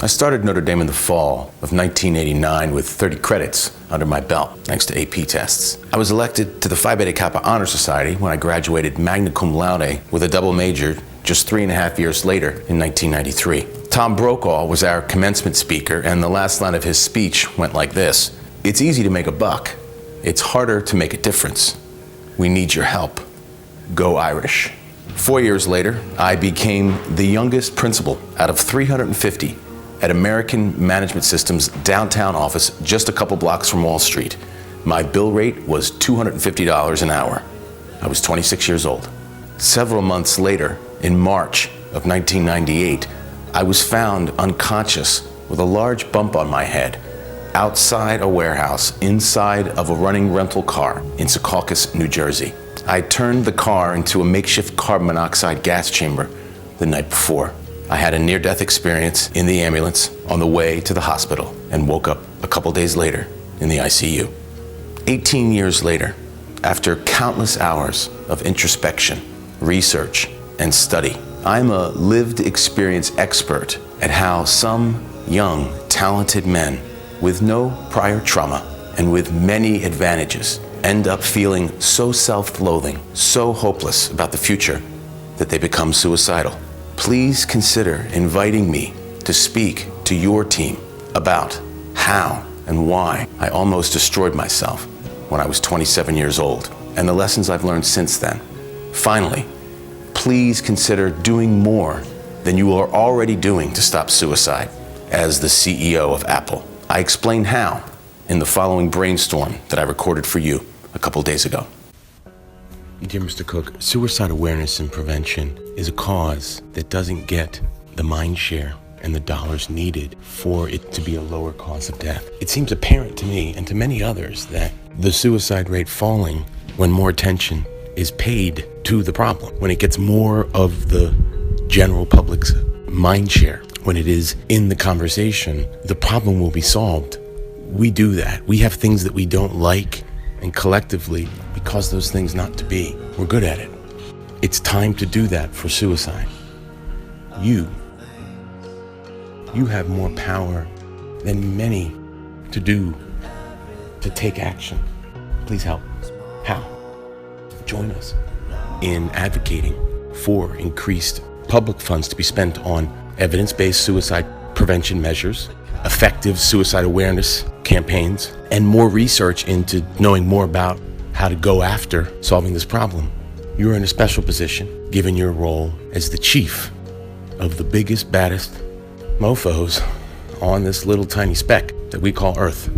I started Notre Dame in the fall of 1989 with 30 credits under my belt, thanks to AP tests. I was elected to the Phi Beta Kappa Honor Society when I graduated magna cum laude with a double major just 3.5 years later in 1993. Tom Brokaw was our commencement speaker, and the last line of his speech went like this: "It's easy to make a buck. It's harder to make a difference. We need your help. Go Irish." 4 years later, I became the youngest principal out of 350 at American Management Systems' downtown office just a couple blocks from Wall Street. My bill rate was $250 an hour. I was 26 years old. Several months later, in March of 1998, I was found unconscious with a large bump on my head outside a warehouse inside of a running rental car in Secaucus, New Jersey. I turned the car into a makeshift carbon monoxide gas chamber the night before. I had a near-death experience in the ambulance on the way to the hospital and woke up a couple days later in the ICU. 18 years later, after countless hours of introspection, research, and study, I'm a lived experience expert at how some young, talented men with no prior trauma and with many advantages end up feeling so self-loathing, so hopeless about the future that they become suicidal. Please consider inviting me to speak to your team about how and why I almost destroyed myself when I was 27 years old, and the lessons I've learned since then. Finally, please consider doing more than you are already doing to stop suicide. As the CEO of Apple, I explain how in the following brainstorm that I recorded for you a couple days ago. Dear Mr. Cook, suicide awareness and prevention is a cause that doesn't get the mind share and the dollars needed for it to be a lower cause of death. It seems apparent to me and to many others that the suicide rate falling when more attention is paid to the problem, when it gets more of the general public's mind share, when it is in the conversation, the problem will be solved. We do that. We have things that we don't like, and collectively, we cause those things not to be. We're good at it. It's time to do that for suicide. You have more power than many to take action. Please help. How? Join us in advocating for increased public funds to be spent on evidence-based suicide prevention measures, effective suicide awareness campaigns, and more research into knowing more about how to go after solving this problem. You're in a special position, given your role as the chief of the biggest, baddest mofos on this little tiny speck that we call Earth.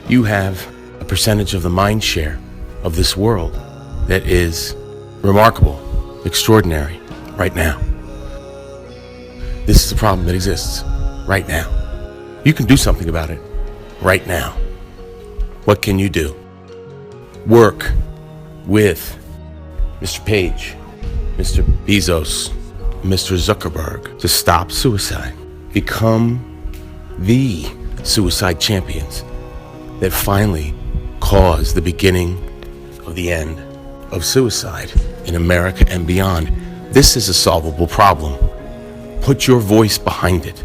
You have a percentage of the mind share of this world that is remarkable, extraordinary, right now. This is a problem that exists right now. You can do something about it right now. What can you do? Work with Mr. Page, Mr. Bezos, Mr. Zuckerberg to stop suicide. Become the suicide champions that finally cause the beginning of the end of suicide in America and beyond. This is a solvable problem. Put your voice behind it.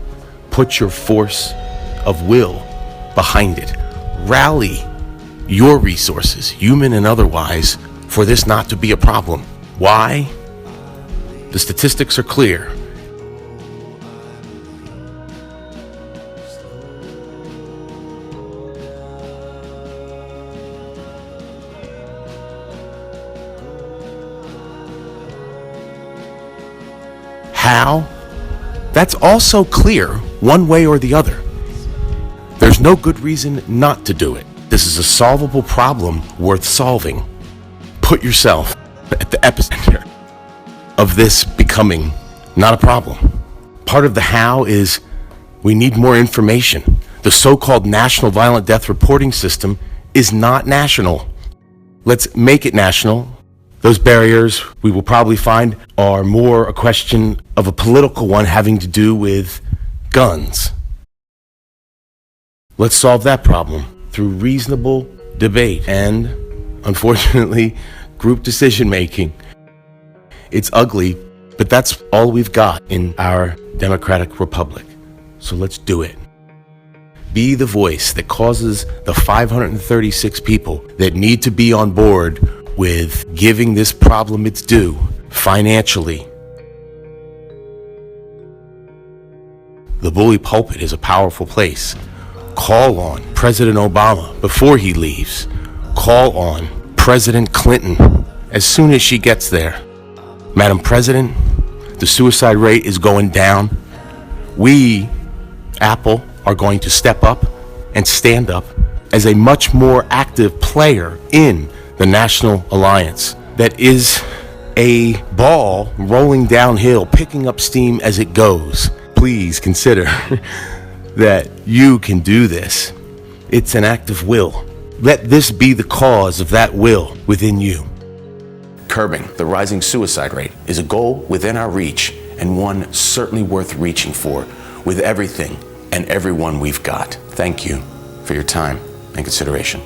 Put your force of will behind it. Rally your resources, human and otherwise, for this not to be a problem. Why? The statistics are clear. How? That's also clear, one way or the other. There's no good reason not to do it. This is a solvable problem worth solving. Put yourself at the epicenter of this becoming not a problem. Part of the how is we need more information. The so-called National Violent Death Reporting System is not national. Let's make it national. Those barriers we will probably find are more a question of a political one having to do with guns. Let's solve that problem through reasonable debate and, unfortunately, group decision making. It's ugly, but that's all we've got in our democratic republic. So let's do it. Be the voice that causes the 536 people that need to be on board with giving this problem its due financially. The bully pulpit is a powerful place. Call on President Obama before he leaves. Call on President Clinton as soon as she gets there. Madam President, the suicide rate is going down. We, Apple, are going to step up and stand up as a much more active player in the National Alliance that is a ball rolling downhill, picking up steam as it goes. Please consider that you can do this. It's an act of will. Let this be the cause of that will within you. Curbing the rising suicide rate is a goal within our reach, and one certainly worth reaching for with everything and everyone we've got. Thank you for your time and consideration.